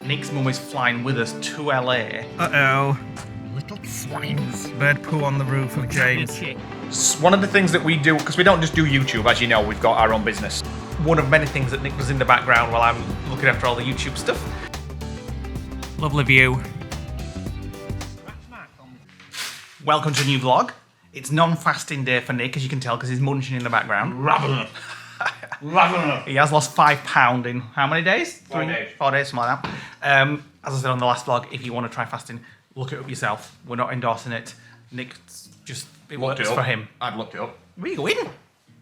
Nick's mum is flying with us to LA. Uh-oh. Little swines. Bird poo on the roof of James. One of the things that we do, because we don't just do YouTube, as you know, we've got our own business. One of many things that Nick does in the background while I'm looking after all the YouTube stuff. Lovely view. Welcome to a new vlog. It's non-fasting day for Nick, as you can tell, because he's munching in the background. Ravenous. Ravenous. He has lost 5 pounds in how many days? 4 days. 4 days, something like that. As I said on the last vlog, if you want to try fasting, look it up yourself. We're not endorsing it. Nick just it works for him. I've looked it up. Where are you going?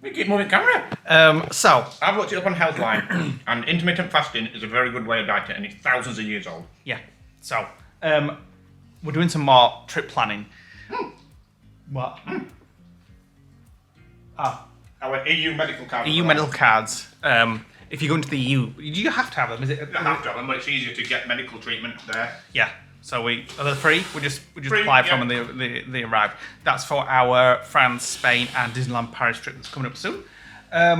We keep moving camera. So I've looked it up on Healthline, and intermittent fasting is a very good way of dieting, and it's thousands of years old. yeah, so we're doing some more trip planning. What? Our EU medical card. EU medical cards. If you go into the EU, you have to have them. Is it? You have to have them, but it's easier to get medical treatment there. Yeah. So are they free? We just Free, apply for yeah. them and they arrive. That's for our France, Spain, and Disneyland Paris trip that's coming up soon. I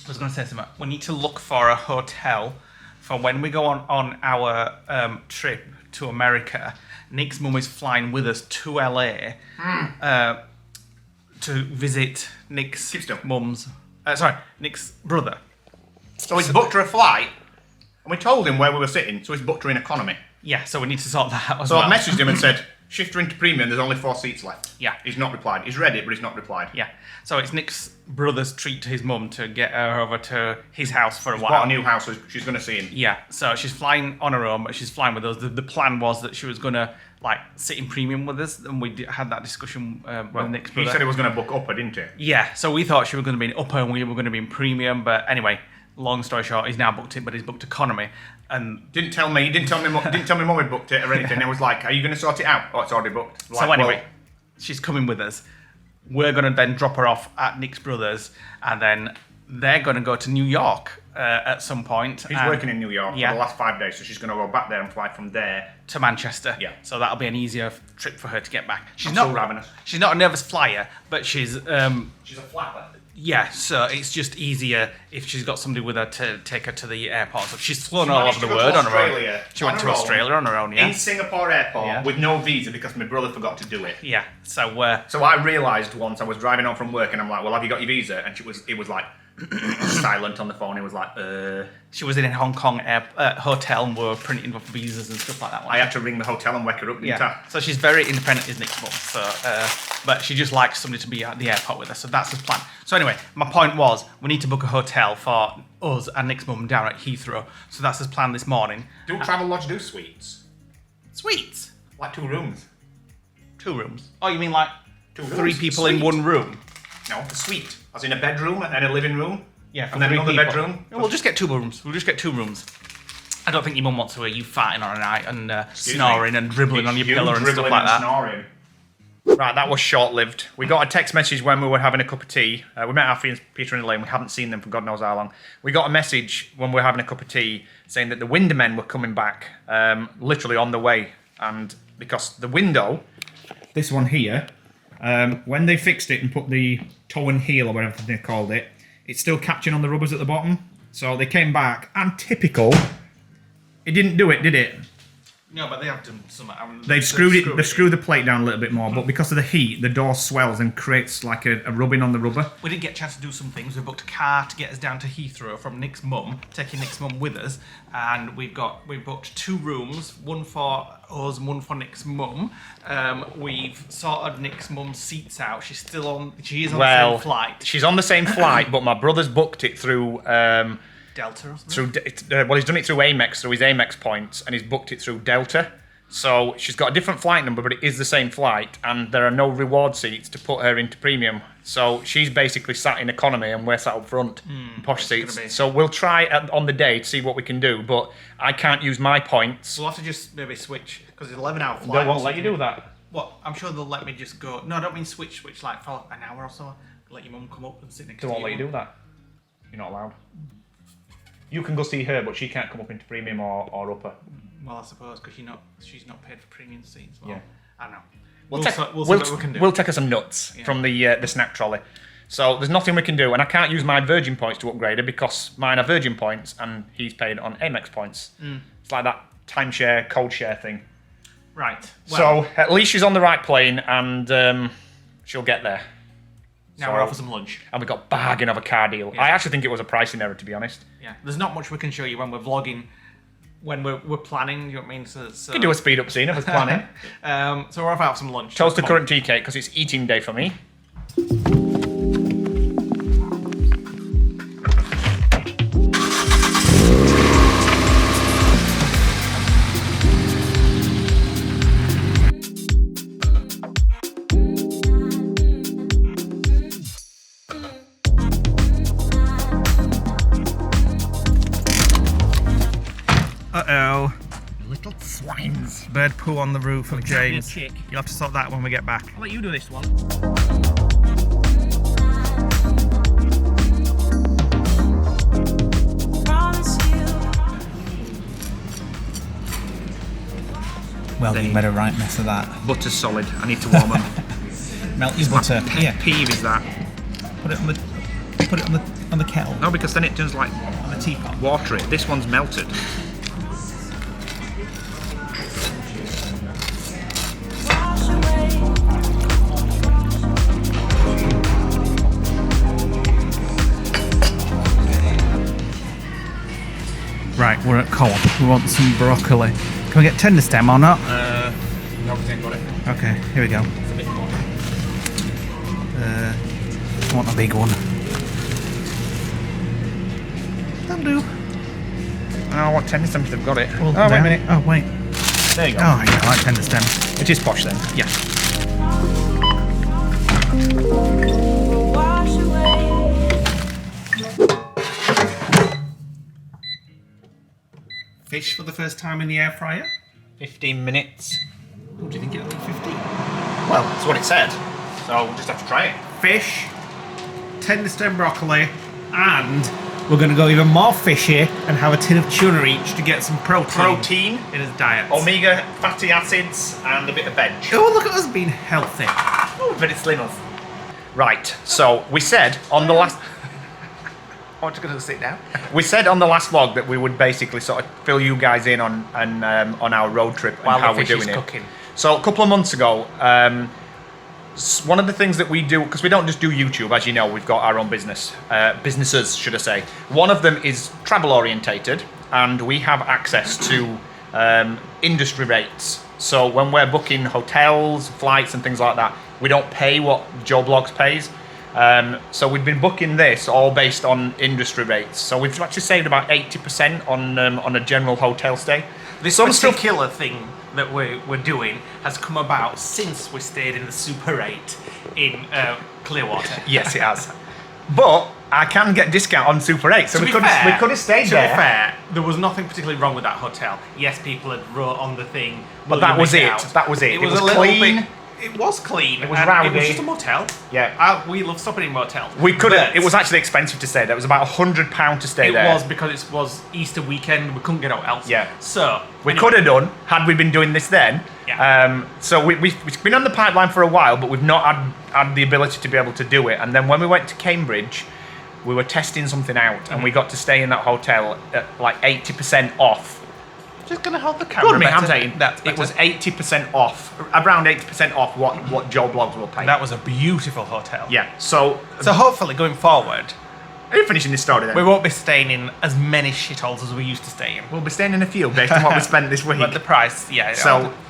was going to say something. We need to look for a hotel for when we go on our trip to America. Nick's mum is flying with us to LA to visit Nick's Nick's brother. So he's booked her a flight, and we told him where we were sitting, so he's booked her in economy. Yeah, so we need to sort that out as So well. I've messaged him and said, shift her into premium, there's only 4 seats left. Yeah. He's not replied. He's read it, but he's not replied. Yeah, so it's Nick's brother's treat to his mum to get her over to his house for a while. Bought a new house, so she's going to see him. Yeah, so she's flying on her own, but she's flying with us. The plan was that she was going to sit in premium with us, and we had that discussion with Nick's brother. He said he was going to book upper, didn't he? Yeah, so we thought she was going to be in upper and we were going to be in premium, but anyway, long story short, he's now booked it, but he's booked economy. And Didn't tell me mum had booked it or anything. I was like, are you going to sort it out? Oh, it's already booked. so anyway, she's coming with us. We're going to then drop her off at Nick's brother's, and then they're going to go to New York at some point. He's working in New York for yeah. the last 5 days, so she's going to go back there and fly from there. To Manchester. Yeah. So that'll be an easier trip for her to get back. I'm so ravenous. She's not a nervous flyer, but she's She's a flapper. yeah, so it's just easier if she's got somebody with her to take her to the airport. So she's flown She all managed over the to go world to on her own. Australia She on went her to own. Australia on her own, yeah. In Singapore airport Yeah. with no visa because my brother forgot to do it. Yeah, so So I realised once I was driving home from work and I'm like, well, have you got your visa? And it was like silent on the phone. It was like, she was in a Hong Kong hotel and we were printing off visas and stuff like that. I had to ring the hotel and wake her up, didn't I? So she's very independent, is Nick's mum. So, but she just likes somebody to be at the airport with her. So that's his plan. So anyway, my point was we need to book a hotel for us and Nick's mum down at Heathrow. So that's his plan this morning. Do Travelodge do suites? Suites. Like 2 rooms? 2 rooms. Oh, you mean like 2 3 rooms? people in Suite. 1 room? No, a suite. As in a bedroom and then a living room? Yeah, for and then 3 another people. bedroom? No, we'll just get 2 rooms. We'll just get 2 rooms. I don't think your mum wants to hear you farting on a night and snoring and dribbling on your pillow and stuff like that. Snoring. Right, that was short-lived. We got a text message when we were having a cup of tea. We met our friends Peter and Elaine. We haven't seen them for God knows how long. We got a message when we were having a cup of tea saying that the Windermen were coming back, literally on the way. And because the window, this one here, when they fixed it and put the toe and heel or whatever they called it, it's still catching on the rubbers at the bottom. So they came back, and typical, it didn't do it, did it? No, but they have done some. They've screwed the plate down a little bit more, but because of the heat, the door swells and creates like a rubbing on the rubber. We didn't get a chance to do some things. We booked a car to get us down to Heathrow from Nick's mum, taking Nick's mum with us, and we booked 2 rooms, one for us and one for Nick's mum. We've sorted Nick's mum's seats out. She is on the same flight. She's on the same flight, but my brother's booked it through. Delta or something? He's done it through Amex, through his Amex points, and he's booked it through Delta. So she's got a different flight number, but it is the same flight, and there are no reward seats to put her into premium. So she's basically sat in economy, and we're sat up front, in posh seats. So we'll try on the day to see what we can do, but I can't use my points. We'll have to just maybe switch, because it's 11-hour flight. They won't let you do that. What? I'm sure they'll let me just go. No, I don't mean switch like for an hour or so. Let your mum come up and sit next to you. They won't let you do that. You're not allowed. You can go see her, but she can't come up into premium or upper. Well, I suppose because she's not paid for premium seats. Well, Yeah. I don't know. We'll take, see what we can do. We'll take us some nuts from the snack trolley. So there's nothing we can do, and I can't use my Virgin points to upgrade her because mine are Virgin points and he's paid on Amex points. It's like that timeshare, cold share thing. Right. Well, so at least she's on the right plane and she'll get there. Now we're off for some lunch. And we got bargain of a car deal. Yeah. I actually think it was a pricing error, to be honest. Yeah. There's not much we can show you when we're vlogging, when we're planning, you know what I mean? So we can do a speed up scene of us planning. So we're off out for some lunch. Toast to current tea cake because it's eating day for me. Uh-oh. Little swines. Bird poo on the roof of James. Chick. You'll have to sort that when we get back. I'll let you do this one. Well, you made a right mess of that. Butter's solid. I need to warm them. Melt your butter. Pet peeve is that. Put it on the kettle. No, because then it turns like On the teapot. water it. This one's melted. Right, we're at Co-op. We want some broccoli. Can we get tender stem or not? No, we ain't got it. Okay, here we go. It's a bit more. I want a big one. That'll do. Oh, what tender stems they've got it. Well, oh, wait a there. minute. Oh, wait. There you go. Oh, yeah, I like tender stem. It is posh then. Yeah. Fish for the first time in the air fryer? 15 minutes. Oh, do you think it'll be 15? Well, that's what it said. So we'll just have to try it. Fish, tender stem broccoli, and we're going to go even more fishy and have a tin of tuna each to get some protein in his diet. Omega fatty acids and a bit of veg. Oh, look at us being healthy. Oh, but it's slimmers. Right, so we said on the last... I'm just going to sit down. We said on the last vlog that we would basically sort of fill you guys in on our road trip and While how the we're fish doing is it. cooking. So a couple of months ago, one of the things that we do, because we don't just do YouTube, as you know, we've got our own businesses, should I say. One of them is travel orientated, and we have access to industry rates. So when we're booking hotels, flights, and things like that, we don't pay what Joe Blogs pays. So we've been booking this all based on industry rates. So we've actually saved about 80% on a general hotel stay. This particular thing that we're doing has come about since we stayed in the Super 8 in Clearwater. Yes, it has. But I can get discount on Super 8, so we could have stayed there. To be fair, there was nothing particularly wrong with that hotel. Yes, people had wrote on the thing, but that was it. That was it. It was a little clean. bit. It was clean. It was and rowdy. It was just a motel. Yeah. We love stopping in motels. We could have. It was actually expensive to stay there. It was about £100 to stay there. It was because it was Easter weekend. We couldn't get out else. Yeah. So we could have done had we been doing this then. Yeah. So we've been on the pipeline for a while, but we've not had the ability to be able to do it. And then when we went to Cambridge, we were testing something out, and we got to stay in that hotel at like 80% off. Just gonna hold the camera. Good, better. I'm saying That's it was 80% off, around 80% off what Joe Blogs will pay. That was a beautiful hotel. Yeah. So hopefully going forward, are you finishing this story then? we won't be staying in as many shitholes as we used to stay in. We'll be staying in a few based on what we spent this week. But the price, yeah.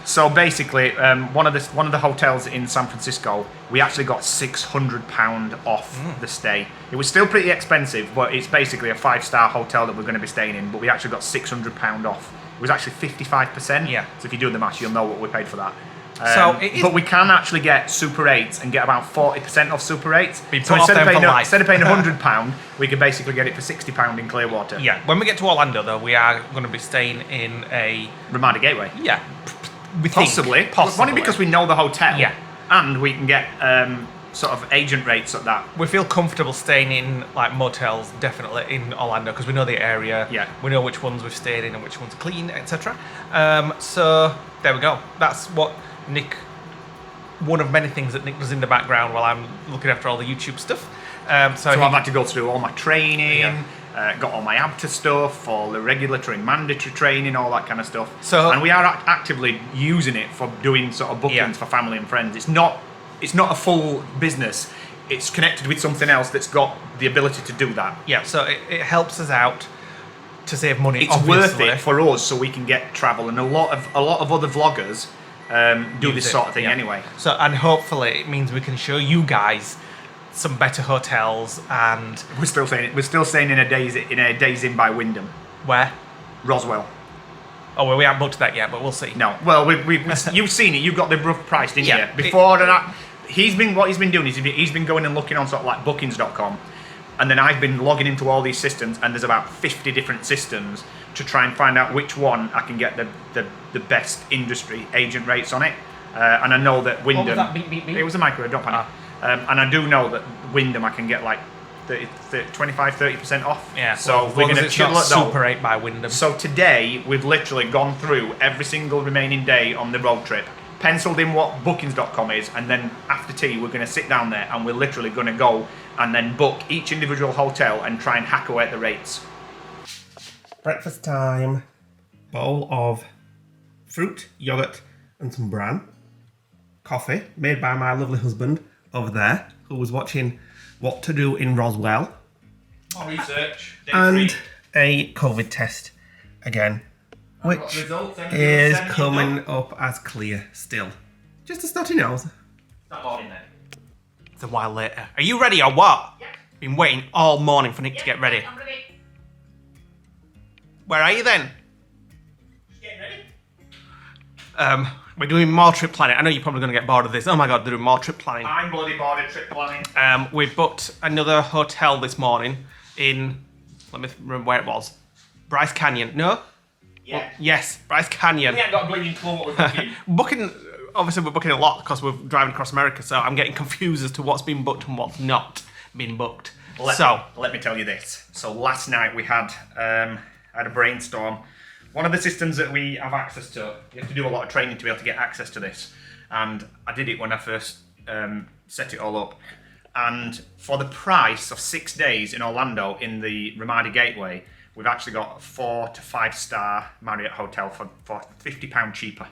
So basically, one of the hotels in San Francisco, we actually got £600 off the stay. It was still pretty expensive, but it's basically a 5-star hotel that we're going to be staying in. But we actually got £600 off. It was actually 55%. Yeah. So if you do the math, you'll know what we paid for that. But we can actually get Super 8s and get about 40% off Super 8s. So instead of paying £100, we could basically get it for £60 in Clearwater. Yeah. When we get to Orlando, though, we are going to be staying in a Ramada Gateway. Yeah. Possibly. Only because we know the hotel. Yeah. And we can get sort of agent rates at that. We feel comfortable staying in like motels, definitely in Orlando, because we know the area. Yeah. We know which ones we've stayed in and which ones are clean, etc. So there we go. That's what Nick one of many things that Nick does in the background while I'm looking after all the YouTube stuff. So I've had to go through all my training, got all my ABTA stuff, all the regulatory and mandatory training, all that kind of stuff. And we are actively using it for doing sort of bookings for family and friends. It's not a full business. It's connected with something else that's got the ability to do that. Yeah, so it helps us out to save money. It's worth it for us, so we can get travel, and a lot of other vloggers do this sort of thing anyway. So, and hopefully it means we can show you guys some better hotels, and we're still staying in a Days Inn by Wyndham. Where? Roswell. Oh, well, we haven't booked that yet, but we'll see. No, well, you've seen it. You've got the rough price, didn't you? Before that, what he's been doing is he's been going and looking on sort of like bookings.com, and then I've been logging into all these systems, and there's about 50 different systems to try and find out which one I can get the best industry agent rates on it. And I know that Wyndham... What was that? Beep, beep, beep? It was a microwave, don't panic. And I do know that Wyndham I can get like 25-30% off. Yeah, so we're going to chill at Super 8 by Wyndham. So today we've literally gone through every single remaining day on the road trip, penciled in what bookings.com is, and then after tea we're going to sit down there and we're literally going to go and then book each individual hotel and try and hack away at the rates. Breakfast time. Bowl of fruit, yogurt, and some bran. Coffee, made by my lovely husband over there, who was watching What to Do in Roswell. Research. And a COVID test again, which is coming up as clear still. Just a snotty nose. Not morning then. It's a while later. Are you ready or what? Yeah. Been waiting all morning for Nick to get ready. I'm ready. Where are you then? Just getting ready. We're doing more trip planning. I know you're probably going to get bored of this. Oh my god, they're doing more trip planning. I'm bloody bored of trip planning. We booked another hotel this morning in, let me remember where it was. Bryce Canyon. No? Yeah. Well, yes, Bryce Canyon. We ain't got a bleeding clue what we're booking. Obviously we're booking a lot because we're driving across America, so I'm getting confused as to what's been booked and what's not been booked. Let me tell you this. So last night we had a brainstorm. One of the systems that we have access to, you have to do a lot of training to be able to get access to this. And I did it when I first set it all up. And for the price of 6 days in Orlando in the Ramada Gateway, we've actually got a 4 to 5 star Marriott hotel for £50 cheaper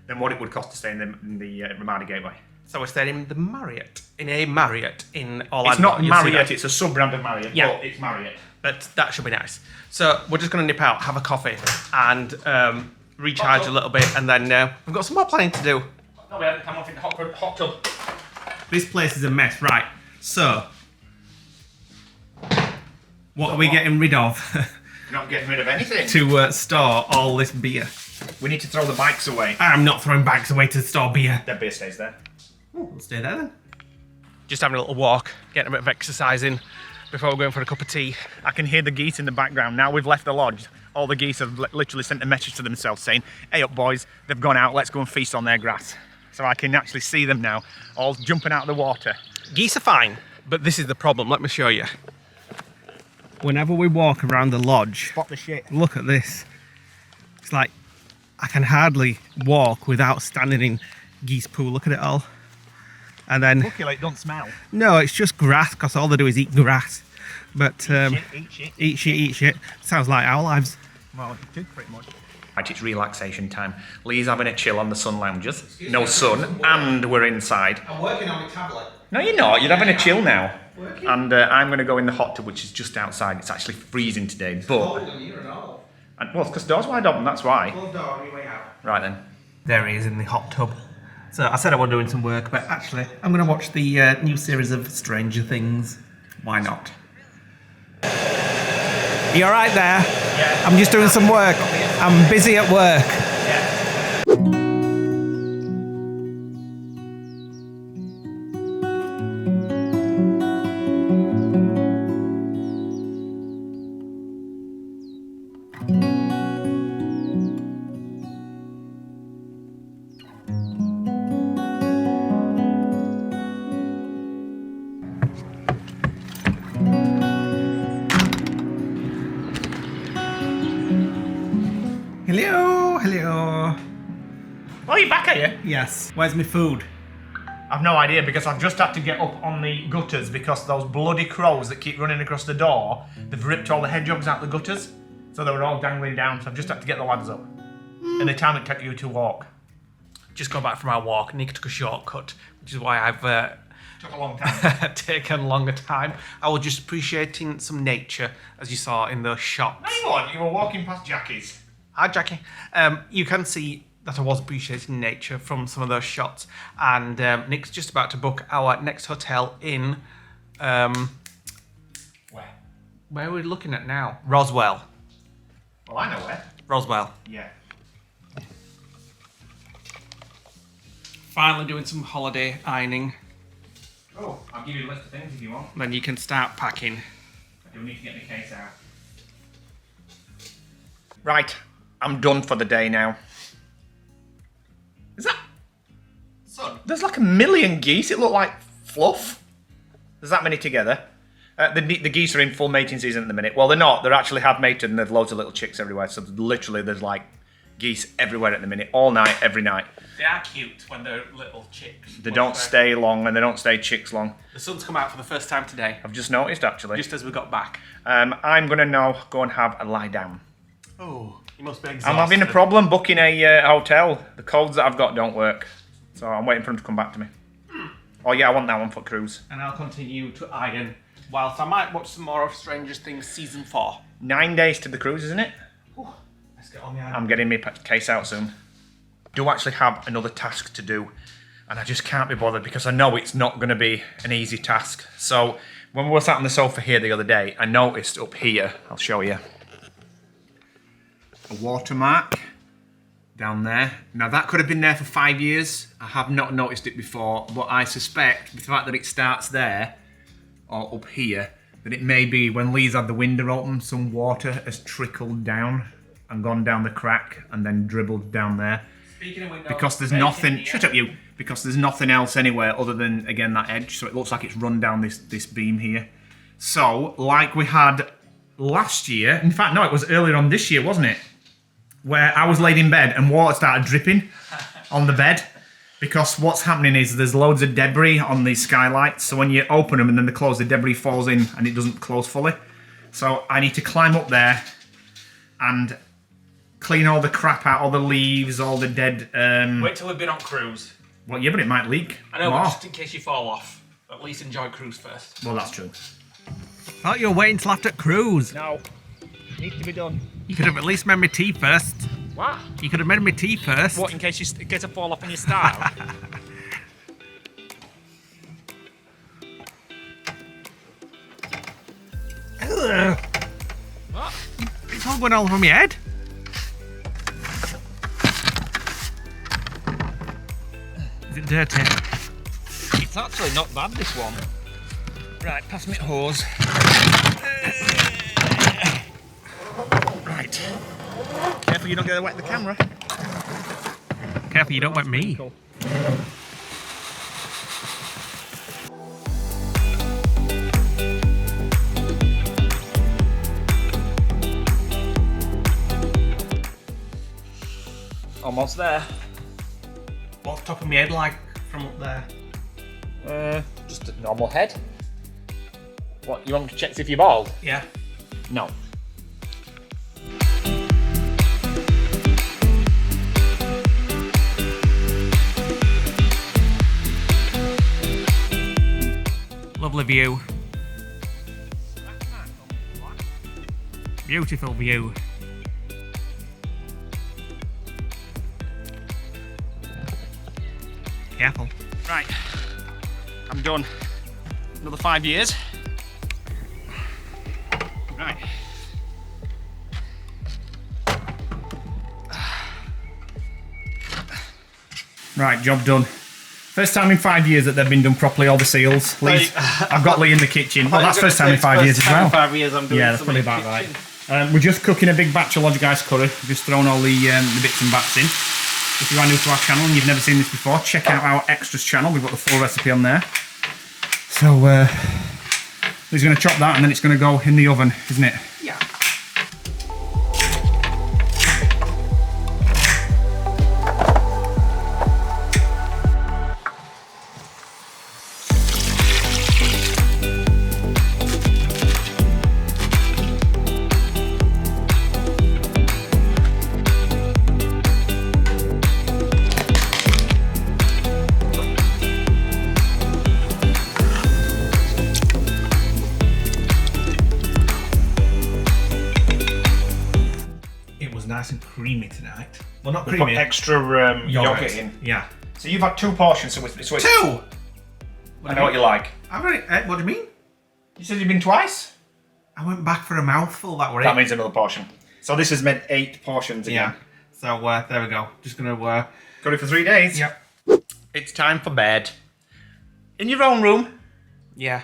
than what it would cost to stay in the Ramada Gateway. So we're staying in the Marriott, in Orlando. It's not Marriott, it's a sub-brand of Marriott, but it's Marriott. But that should be nice. So we're just going to nip out, have a coffee, and recharge a little bit, and then we've got some more planning to do. No, we haven't come off in the hot tub. This place is a mess, right? So, what are we getting rid of Not getting rid of anything. to store all this beer? We need to throw the bikes away. I'm not throwing bags away to store beer. That beer stays there. We'll stay there then. Just having a little walk, getting a bit of exercise in before we're going for a cup of tea. I can hear the geese in the background. Now we've left the lodge, all the geese have literally sent a message to themselves saying, hey up boys, they've gone out, let's go and feast on their grass. So I can actually see them now, all jumping out of the water. Geese are fine, but this is the problem. Let me show you. Whenever we walk around the lodge, Spot the shit. look at this. It's like I can hardly walk without standing in geese poo. Look at it all. And then Luckily it don't smell. no, it's just grass because all they do is eat grass. But Eat shit. eat shit. Sounds like our lives. Well, it did pretty much. Right, it's relaxation time. Lee's having a chill on the sun loungers. No sun, and we're inside. I'm working on my tablet. No, you're not. You're having a chill now. And I'm going to go in the hot tub, which is just outside. It's actually freezing today, but well, it's because the door's wide open. That's why. Right then. There he is in the hot tub. So I said I was doing some work, but actually I'm going to watch the new series of Stranger Things. Why not? You all right there? Yeah. I'm just doing some work. I'm busy at work. Hello, hello. Oh, you're back, are you? Yes. Where's my food? I've no idea because I've just had to get up on the gutters because those bloody crows that keep running across the door, they've ripped all the hedgehogs out the gutters. So they were all dangling down, so I've just had to get the ladders up. And the time it took you to walk. Just got back from our walk. Nick took a shortcut, which is why I've Took a long time. taken a longer time. I was just appreciating some nature, as you saw in those shots. Hang on, you were walking past Jackie's. Hi, Jackie. You can see that I was appreciating nature from some of those shots. And Nick's just about to book our next hotel in... Where? Where are we looking at now? Roswell. Well, I know where. Roswell. Yeah. Finally doing some holiday ironing. Oh, I'll give you a list of things if you want. Then you can start packing. I do need to get the case out. Right, I'm done for the day now. Is that... Son. There's like a million geese. It looked like fluff. There's that many together. The geese are in full mating season at the minute. Well, they're not. They're actually half mated and there's loads of little chicks everywhere. So literally there's like geese everywhere at the minute. All night, every night. They are cute when they're little chicks. They don't stay long and they don't stay chicks long. The sun's come out for the first time today. I've just noticed actually. Just as we got back. I'm going to now go and have a lie down. Oh, you must be exhausted. I'm having a problem booking a hotel. The codes that I've got don't work. So I'm waiting for them to come back to me. Oh yeah, I want that one for cruise. And I'll continue to iron whilst I might watch some more of Stranger Things Season 4. 9 days to the cruise, isn't it? Ooh, let's get on the iron. I'm getting my case out soon. Do actually have another task to do. And I just can't be bothered because I know it's not going to be an easy task. So when we were sat on the sofa here the other day, I noticed up here, I'll show you, a watermark down there. Now that could have been there for 5 years. I have not noticed it before, but I suspect the fact that it starts there, or up here, that it may be when Lee's had the window open, some water has trickled down and gone down the crack and then dribbled down there. Speaking of windows, Because there's nothing, shut up you, because there's nothing else anywhere other than, again, that edge, so it looks like it's run down this beam here. So, like we had last year, in fact, no, it was earlier on this year, wasn't it? Where I was laid in bed and water started dripping on the bed. Because what's happening is there's loads of debris on these skylights, so when you open them and then they close, the debris falls in and it doesn't close fully. So I need to climb up there and clean all the crap out, all the leaves, all the dead... Wait till we've been on cruise. Well, yeah, but it might leak. I know, more. but just in case you fall off, at least enjoy cruise first. Well, that's true. Thought you were waiting till after cruise. No. Needs to be done. You could have at least made me tea first. What? You could have made me tea first. What, in case you get a fall off and you start? What? It's all going all over my head. Is it dirty? It's actually not bad, this one. Right, pass me the hose. Right. Careful you don't get wet the camera. Careful you don't wet me. Cool. Almost there. What's top of my head like from up there? Just a normal head. What, you want to check see if you're bald? Yeah. No. Lovely view. Beautiful view. Careful. Right. I'm done. Another 5 years. Right. Right, job done. First time in 5 years that they've been done properly, all the seals. Lee's, I've got Lee in the kitchen. Well, that's first time in 5 years as well. 5 years I'm doing Yeah, that's probably about right. We're just cooking a big batch of Lodgeguys curry. Just throwing all the bits and bats in. If you are new to our channel and you've never seen this before, check out our extras channel. We've got the full recipe on there. So, he's going to chop that and then it's going to go in the oven, isn't it? Yeah. creamy tonight. Well, not We put creamy. extra yogurt in. Yeah. So you've had 2 portions. So it's 2! I know what you like. I've already, what do you mean? You said you've been twice? I went back for a mouthful, that were That it. means another portion. So this has meant 8 portions again. Yeah. So there we go. Just gonna Got it for 3 days. Yep. It's time for bed. In your own room. Yeah.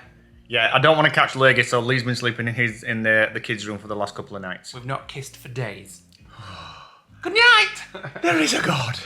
Yeah, I don't want to catch Lurgy, so Lee's been sleeping in the kids' room for the last couple of nights. We've not kissed for days. Good night! There is a God.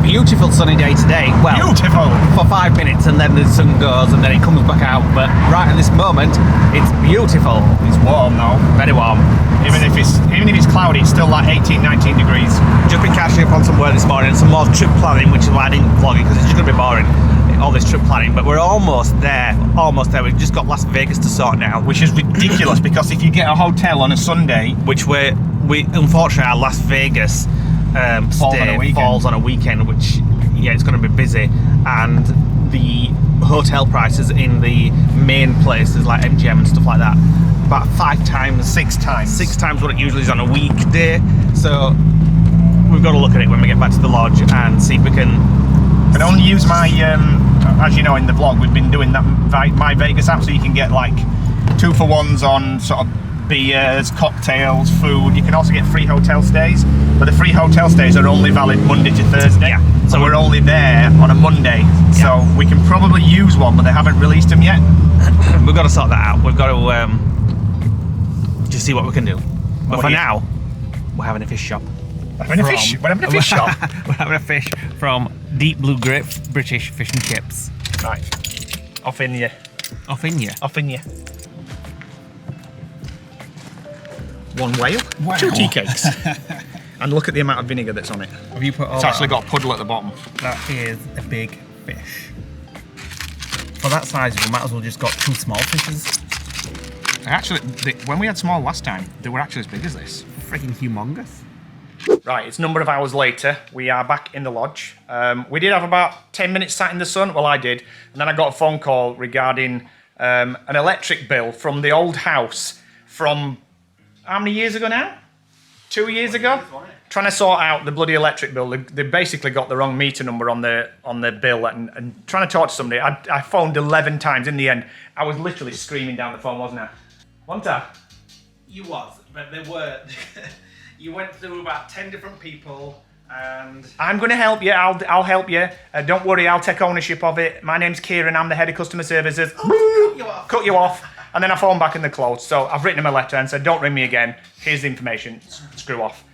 Beautiful sunny day today. Well, Beautiful. for 5 minutes and then the sun goes and then it comes back out. But right at this moment, it's beautiful. It's warm now. Very warm. Even if it's cloudy, it's still like 18, 19 degrees. Just been catching up on some work this morning, some more trip planning, which is why I didn't vlog it because it's just going to be boring, all this trip planning. But we're almost there. Almost there. We've just got Las Vegas to sort now. Which is ridiculous because if you get a hotel on a Sunday, Which we unfortunately our Las Vegas stay falls on a weekend, which it's going to be busy, and the hotel prices in the main places like MGM and stuff like that about 6 times what it usually is on a weekday. So we've got to look at it when we get back to the lodge and see if we can. I only use my as you know in the vlog we've been doing that my Vegas app, so you can get like 2-for-1s on sort of beers, cocktails, food. You can also get free hotel stays, but the free hotel stays are only valid Monday to Thursday. Yeah. So we're only there on a Monday. Yeah. So we can probably use one, but they haven't released them yet. We've got to sort that out. We've got to just see what we can do. But What for do you- now, we're having a fish shop. We're having a fish. We're having a fish shop. We're having a fish from Deep Blue Grape British Fish and Chips. Right. Off in you. Off in you. Off in you. 1 whale. Wow. 2 tea cakes. And look at the amount of vinegar that's on it. Have you put all It's that actually on? got a puddle at the bottom. That is a big fish. For that size, we might as well just got 2 small fishes. Actually, when we had small last time, they were actually as big as this. Freaking humongous. Right, it's a number of hours later. We are back in the lodge. We did have about 10 minutes sat in the sun. Well, I did. And then I got a phone call regarding an electric bill from the old house from how many years ago now? 2 years ago? Trying to sort out the bloody electric bill. They basically got the wrong meter number on the bill and trying to talk to somebody. I phoned 11 times. In the end, I was literally screaming down the phone, wasn't I? Wasn't I? You was, but there were. You went through about 10 different people, and I'm going to help you. I'll help you. Don't worry, I'll take ownership of it. My name's Kieran. I'm the head of customer services. Cut you off. And then I phoned back and they're closed. So I've written him a letter and said, don't ring me again. Here's the information. Screw off.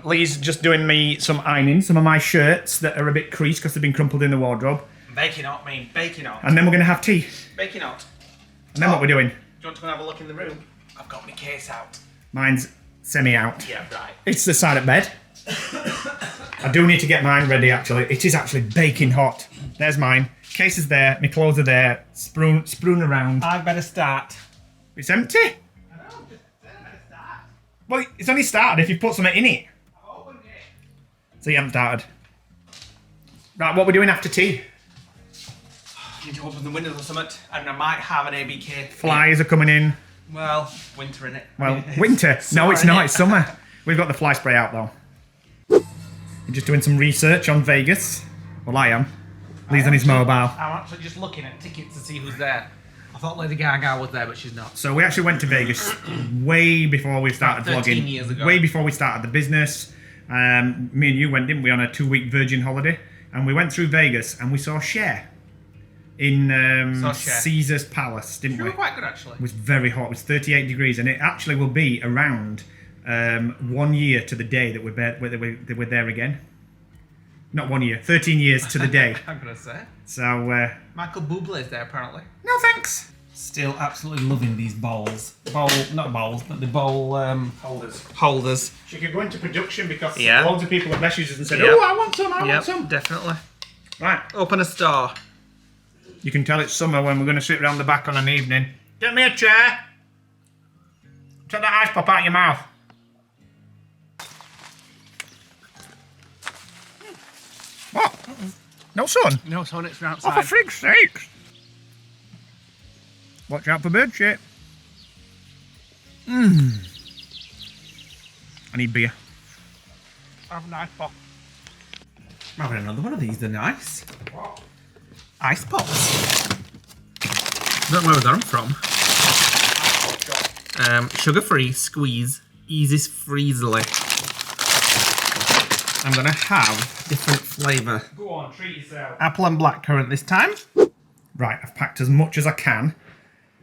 Lee's just doing me some ironing. Some of my shirts that are a bit creased because they've been crumpled in the wardrobe. baking hot, baking hot. And then we're going to have tea. Baking hot. And then what we're doing? Do you want to go and have a look in the room? I've got my case out. Mine's semi-out. Yeah, right. It's the side of bed. I do need to get mine ready, actually. It is actually baking hot. There's mine. Case is there. My clothes are there. Sproon around. I better start. It's empty. I know, just better start. Well, it's only started if you put something in it. I've opened it. So you haven't started. Right, what are we doing after tea? I need to open the windows or something, and I might have an ABK. Flies are coming in. Well, winter in it. Well, winter. No, it's not. It's summer. We've got the fly spray out, though. You're just doing some research on Vegas. Well, I am. Lee's on his mobile. I'm actually just looking at tickets to see who's there. I thought Lady Gaga was there, but she's not. So we actually went to Vegas way before we started About 13 vlogging. years ago. Way before we started the business. Me and you went, didn't we, on a 2-week Virgin holiday? And we went through Vegas and we saw Cher in Saw Cher. Caesar's Palace, didn't She we? was quite good, actually. It was very hot. It was 38 degrees, and it actually will be around 1 year to the day that we're there again. Not 1 year, 13 years to the day. I'm going to say. So, Michael Bublé's there, apparently. no thanks. Still absolutely loving these bowls. Not bowls, but the bowl holders. She could go into production because Yeah. loads of people have messaged us and said, Yeah. "Oh, I want some, I want some." Definitely. Right. Open a store. You can tell it's summer when we're going to sit round the back on an evening. Get me a chair. Take that ice pop out your mouth. What? No sun? No, so it's Oh, outside. for frig's sakes. Watch out for bird shit. I need beer. Have a nice pop. I'm having another one of these, they're nice. Ice pops. Don't know where they're from. Sugar-free, squeeze, easy freezely. I'm gonna have different flavour. Go on, treat yourself. Apple and blackcurrant this time. Right, I've packed as much as I can.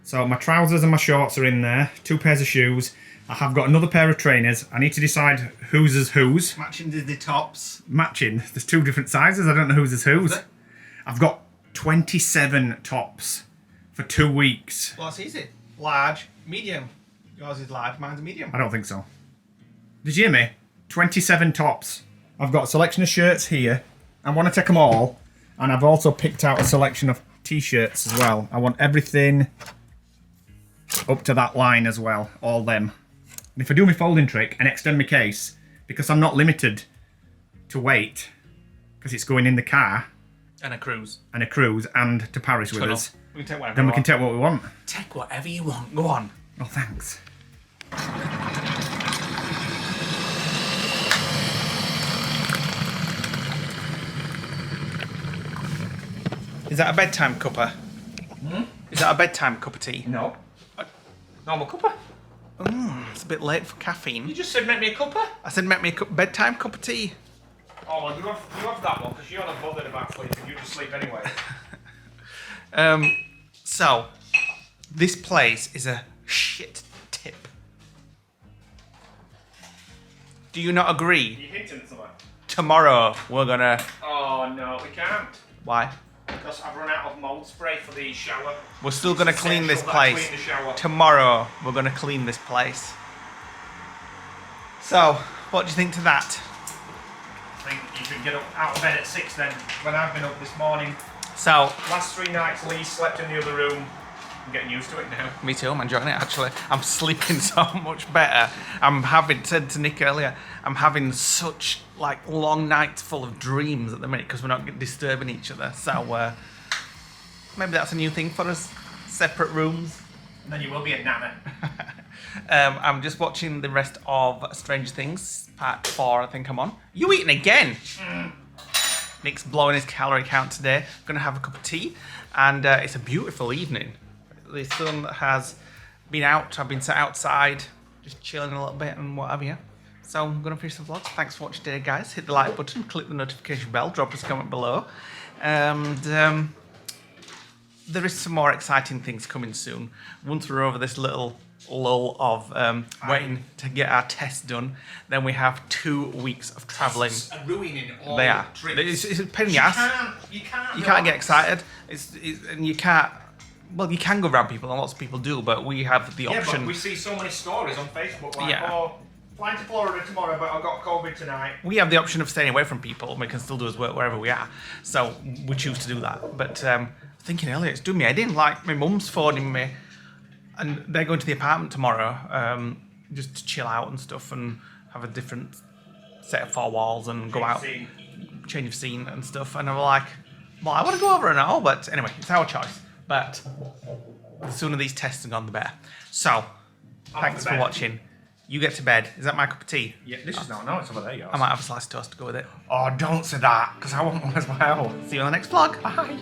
So my trousers and my shorts are in there. 2 pairs of shoes. I have got another pair of trainers. I need to decide whose is whose. Matching Disney tops. Matching. There's 2 different sizes. I don't know whose is whose. I've got 27 tops for 2 weeks. Well, that's easy. Large, medium. Yours is large, mine's a medium. I don't think so. Did you hear me? 27 tops. I've got a selection of shirts here. I want to take them all. And I've also picked out a selection of t-shirts as well. I want everything up to that line as well. All them. And if I do my folding trick and extend my case, because I'm not limited to weight, because it's going in the car And a cruise. and a cruise and to Paris with us, We can take whatever then you we can want. take what we want. Take whatever you want. Go on. Oh, thanks. Is that a bedtime cuppa? Is that a bedtime cup of tea? No. Normal cuppa. It's a bit late for caffeine. You just said make me a cuppa. I said make me a bedtime cup of tea. Oh, well, you have that one because you're not bothered about sleeping. You just sleep anyway. So, this place is a shit tip. Do you not agree? You're hinting at something. Tomorrow we're gonna. Oh no, we can't. Why? Because I've run out of mold spray for the shower. We're still gonna It's clean this essential that I place. clean the shower. Tomorrow we're gonna clean this place. So, what do you think to that? I think you should get up out of bed at 6 then. When I've been up this morning. So, Last 3 nights, Lee slept in the other room. I'm getting used to it now. me too, I'm enjoying it actually. I'm sleeping so much better. Said to Nick earlier, I'm having such like long nights full of dreams at the minute because we're not disturbing each other. So maybe that's a new thing for us. Separate rooms. And then you will be a nana. I'm just watching the rest of Stranger Things, part 4 I think I'm on. You eating again? Nick's blowing his calorie count today. Gonna have a cup of tea, and it's a beautiful evening. The sun has been out. I've been sat outside, just chilling a little bit and what have you. So I'm gonna finish the vlog. Thanks for watching today, guys. Hit the like button, click the notification bell, drop us a comment below, and there is some more exciting things coming soon. Once we're over this little lull of waiting to get our test done, then we have 2 weeks of travelling. Ruining all They are. trips. It's a pain in the ass. You can't. You can't get excited. And you can't. Well, you can go around people, and lots of people do, but we have the Yeah, option. but we see so many stories on Facebook like, Yeah. oh, flying to Florida tomorrow, but I've got COVID tonight. We have the option of staying away from people, and we can still do his work wherever we are. So we choose to do that. But thinking earlier, it's doing me head in. Like my mum's phoning me, and they're going to the apartment tomorrow, just to chill out and stuff, and have a different set of 4 walls and go out, change of scene and stuff. And I'm like, well, I want to go over and all, but anyway, it's our choice. But the sooner these tests are gone, the better. So, thanks for watching. You get to bed. Is that my cup of tea? Yeah, this is not. No, it's over there, yours. I might have a slice of toast to go with it. Oh, don't say that, because I want one as well. See you on the next vlog. Bye.